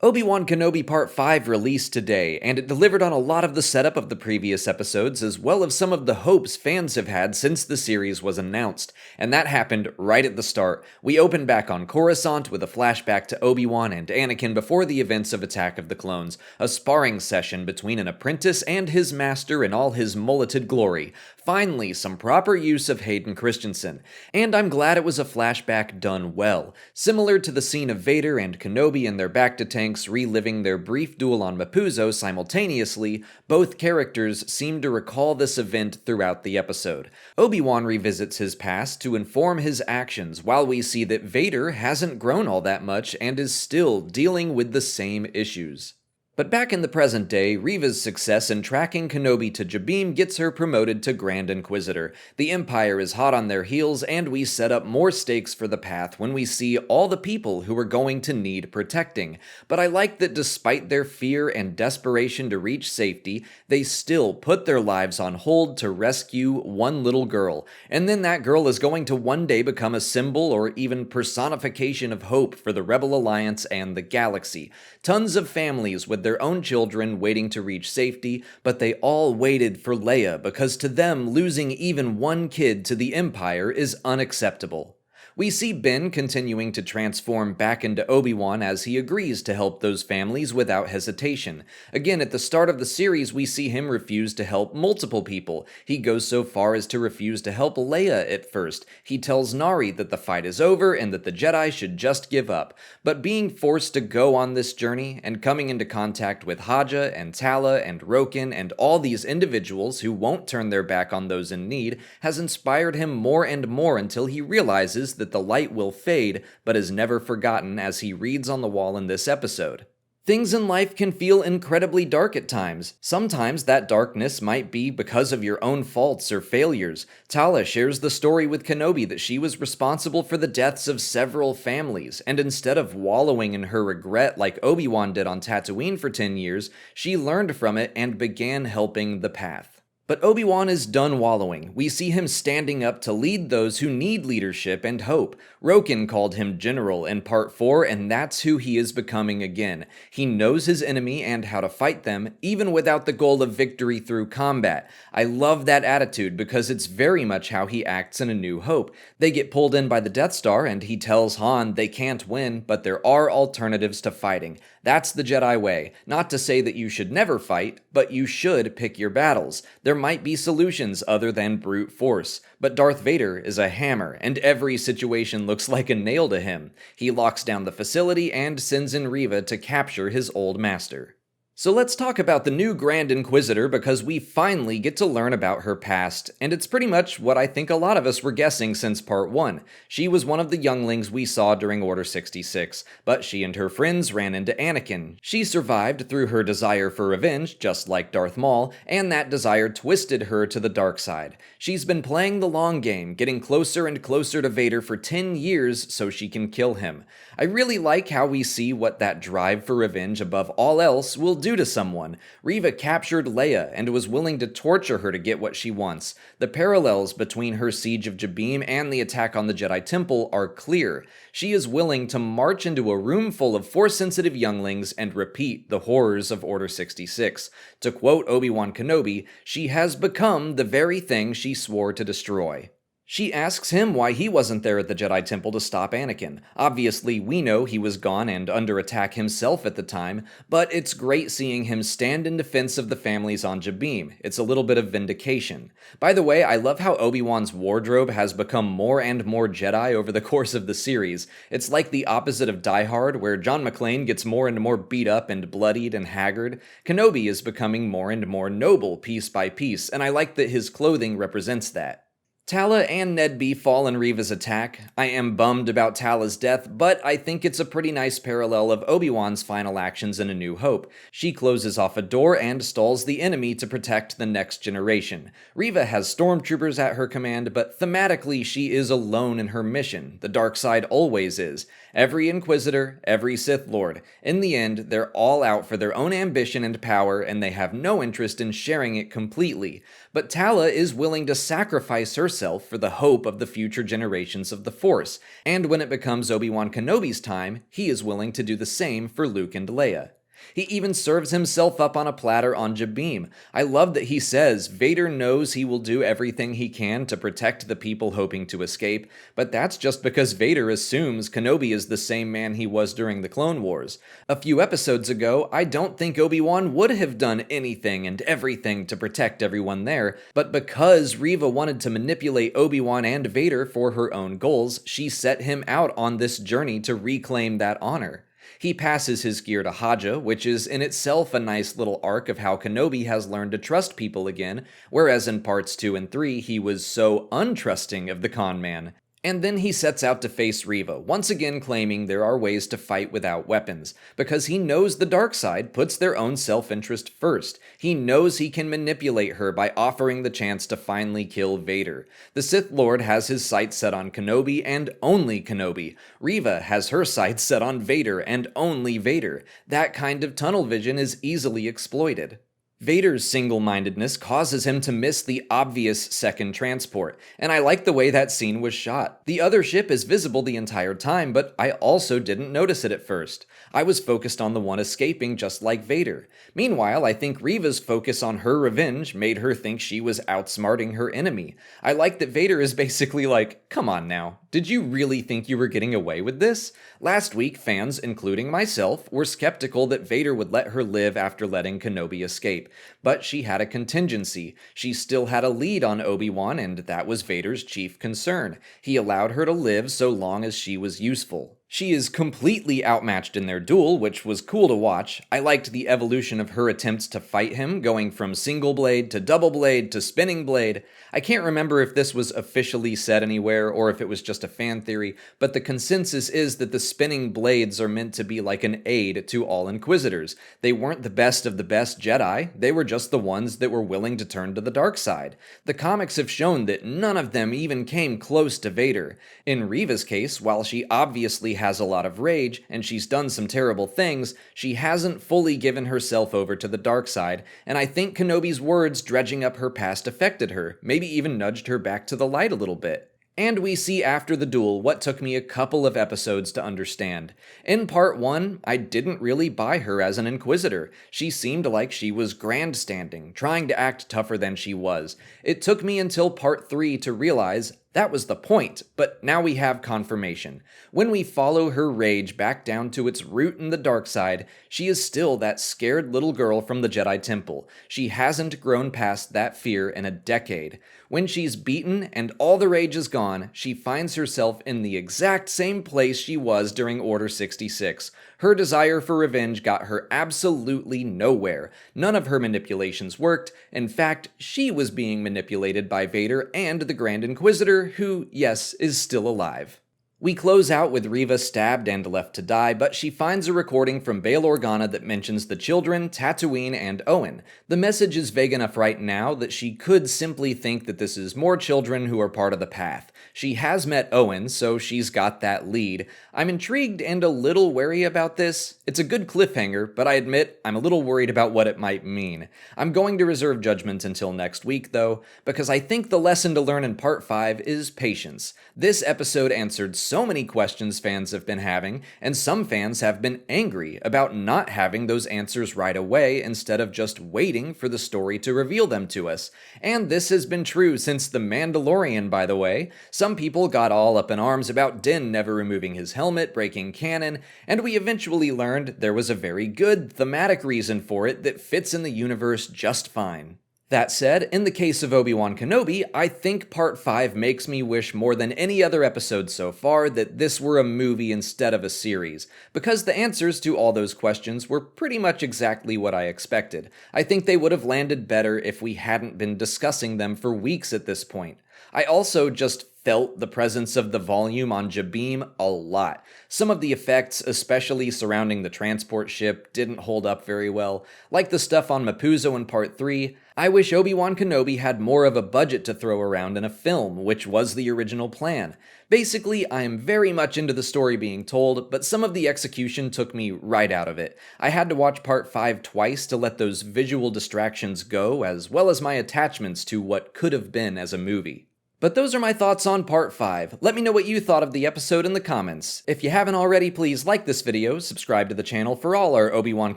Obi-Wan Kenobi Part V released today, and it delivered on a lot of the setup of the previous episodes, as well as some of the hopes fans have had since the series was announced. And that happened right at the start. We open back on Coruscant with a flashback to Obi-Wan and Anakin before the events of Attack of the Clones, a sparring session between an apprentice and his master in all his mulleted glory. Finally, some proper use of Hayden Christensen. And I'm glad it was a flashback done well. Similar to the scene of Vader and Kenobi in their back-to-tank reliving their brief duel on Mapuzo simultaneously, both characters seem to recall this event throughout the episode. Obi-Wan revisits his past to inform his actions, while we see that Vader hasn't grown all that much and is still dealing with the same issues. But back in the present day, Reva's success in tracking Kenobi to Jabiim gets her promoted to Grand Inquisitor. The Empire is hot on their heels, and we set up more stakes for the path when we see all the people who are going to need protecting. But I like that despite their fear and desperation to reach safety, they still put their lives on hold to rescue one little girl. And then that girl is going to one day become a symbol or even personification of hope for the Rebel Alliance and the galaxy. Tons of families with their own children waiting to reach safety, but they all waited for Leia because to them losing even one kid to the Empire is unacceptable. We see Ben continuing to transform back into Obi-Wan as he agrees to help those families without hesitation. Again, at the start of the series, we see him refuse to help multiple people. He goes so far as to refuse to help Leia at first. He tells Nari that the fight is over and that the Jedi should just give up. But being forced to go on this journey and coming into contact with Haja and Tala and Roken and all these individuals who won't turn their back on those in need has inspired him more and more until he realizes that the light will fade, but is never forgotten, as he reads on the wall in this episode. Things in life can feel incredibly dark at times. Sometimes that darkness might be because of your own faults or failures. Tala shares the story with Kenobi that she was responsible for the deaths of several families, and instead of wallowing in her regret like Obi-Wan did on Tatooine for 10 years, she learned from it and began helping the path. But Obi-Wan is done wallowing. We see him standing up to lead those who need leadership and hope. Roken called him General in Part 4, and that's who he is becoming again. He knows his enemy and how to fight them, even without the goal of victory through combat. I love that attitude because it's very much how he acts in A New Hope. They get pulled in by the Death Star, and he tells Han they can't win, but there are alternatives to fighting. That's the Jedi way. Not to say that you should never fight, but you should pick your battles. There might be solutions other than brute force. But Darth Vader is a hammer, and every situation looks like a nail to him. He locks down the facility and sends in Reva to capture his old master. So let's talk about the new Grand Inquisitor because we finally get to learn about her past, and it's pretty much what I think a lot of us were guessing since Part 1. She was one of the younglings we saw during Order 66, but she and her friends ran into Anakin. She survived through her desire for revenge, just like Darth Maul, and that desire twisted her to the dark side. She's been playing the long game, getting closer and closer to Vader for 10 years so she can kill him. I really like how we see what that drive for revenge above all else will do to someone. Reva captured Leia and was willing to torture her to get what she wants. The parallels between her siege of Jabiim and the attack on the Jedi Temple are clear. She is willing to march into a room full of Force-sensitive younglings and repeat the horrors of Order 66. To quote Obi-Wan Kenobi, she has become the very thing she swore to destroy. She asks him why he wasn't there at the Jedi Temple to stop Anakin. Obviously, we know he was gone and under attack himself at the time, but it's great seeing him stand in defense of the families on Jabiim. It's a little bit of vindication. By the way, I love how Obi-Wan's wardrobe has become more and more Jedi over the course of the series. It's like the opposite of Die Hard, where John McClane gets more and more beat up and bloodied and haggard. Kenobi is becoming more and more noble piece by piece, and I like that his clothing represents that. Tala and Ned B fall in Reva's attack. I am bummed about Tala's death, but I think it's a pretty nice parallel of Obi-Wan's final actions in A New Hope. She closes off a door and stalls the enemy to protect the next generation. Reva has stormtroopers at her command, but thematically she is alone in her mission. The dark side always is. Every Inquisitor, every Sith Lord. In the end, they're all out for their own ambition and power, and they have no interest in sharing it completely. But Tala is willing to sacrifice herself for the hope of the future generations of the Force, and when it becomes Obi-Wan Kenobi's time, he is willing to do the same for Luke and Leia. He even serves himself up on a platter on Jabim. I love that he says Vader knows he will do everything he can to protect the people hoping to escape, but that's just because Vader assumes Kenobi is the same man he was during the Clone Wars. A few episodes ago, I don't think Obi-Wan would have done anything and everything to protect everyone there, but because Reva wanted to manipulate Obi-Wan and Vader for her own goals, she set him out on this journey to reclaim that honor. He passes his gear to Haja, which is in itself a nice little arc of how Kenobi has learned to trust people again, whereas in parts 2 and 3 he was so untrusting of the con man. And then he sets out to face Reva, once again claiming there are ways to fight without weapons, because he knows the dark side puts their own self-interest first. He knows he can manipulate her by offering the chance to finally kill Vader. The Sith Lord has his sights set on Kenobi and only Kenobi. Reva has her sights set on Vader and only Vader. That kind of tunnel vision is easily exploited. Vader's single-mindedness causes him to miss the obvious second transport, and I like the way that scene was shot. The other ship is visible the entire time, but I also didn't notice it at first. I was focused on the one escaping just like Vader. Meanwhile, I think Reva's focus on her revenge made her think she was outsmarting her enemy. I like that Vader is basically like, come on now, did you really think you were getting away with this? Last week, fans, including myself, were skeptical that Vader would let her live after letting Kenobi escape. But she had a contingency. She still had a lead on Obi-Wan, and that was Vader's chief concern. He allowed her to live so long as she was useful. She is completely outmatched in their duel, which was cool to watch. I liked the evolution of her attempts to fight him, going from single blade to double blade to spinning blade. I can't remember if this was officially said anywhere or if it was just a fan theory, but the consensus is that the spinning blades are meant to be like an aid to all Inquisitors. They weren't the best of the best Jedi, they were just the ones that were willing to turn to the dark side. The comics have shown that none of them even came close to Vader. In Reva's case, while she obviously has a lot of rage, and she's done some terrible things, she hasn't fully given herself over to the dark side, and I think Kenobi's words dredging up her past affected her, maybe even nudged her back to the light a little bit. And we see after the duel what took me a couple of episodes to understand. In part 1, I didn't really buy her as an Inquisitor. She seemed like she was grandstanding, trying to act tougher than she was. It took me until part 3 to realize that was the point, but now we have confirmation. When we follow her rage back down to its root in the dark side, she is still that scared little girl from the Jedi Temple. She hasn't grown past that fear in a decade. When she's beaten and all the rage is gone, she finds herself in the exact same place she was during Order 66. Her desire for revenge got her absolutely nowhere. None of her manipulations worked. In fact, she was being manipulated by Vader and the Grand Inquisitor, who, yes, is still alive. We close out with Reva stabbed and left to die, but she finds a recording from Bail Organa that mentions the children, Tatooine, and Owen. The message is vague enough right now that she could simply think that this is more children who are part of the path. She has met Owen, so she's got that lead. I'm intrigued and a little wary about this. It's a good cliffhanger, but I admit I'm a little worried about what it might mean. I'm going to reserve judgment until next week, though, because I think the lesson to learn in Part 5 is patience. This episode answered so many questions fans have been having, and some fans have been angry about not having those answers right away instead of just waiting for the story to reveal them to us. And this has been true since The Mandalorian, by the way. Some people got all up in arms about Din never removing his helmet, breaking canon, and we eventually learned there was a very good thematic reason for it that fits in the universe just fine. That said, in the case of Obi-Wan Kenobi, I think Part 5 makes me wish more than any other episode so far that this were a movie instead of a series, because the answers to all those questions were pretty much exactly what I expected. I think they would have landed better if we hadn't been discussing them for weeks at this point. I also just felt the presence of the volume on Jabim a lot. Some of the effects, especially surrounding the transport ship, didn't hold up very well, like the stuff on Mapuzo in Part 3. I wish Obi-Wan Kenobi had more of a budget to throw around in a film, which was the original plan. Basically, I am very much into the story being told, but some of the execution took me right out of it. I had to watch Part 5 twice to let those visual distractions go, as well as my attachments to what could have been as a movie. But those are my thoughts on Part 5. Let me know what you thought of the episode in the comments. If you haven't already, please like this video, subscribe to the channel for all our Obi-Wan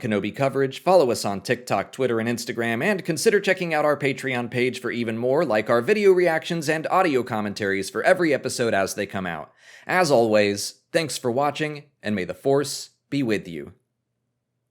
Kenobi coverage, follow us on TikTok, Twitter, and Instagram, and consider checking out our Patreon page for even more, like our video reactions and audio commentaries for every episode as they come out. As always, thanks for watching, and may the Force be with you.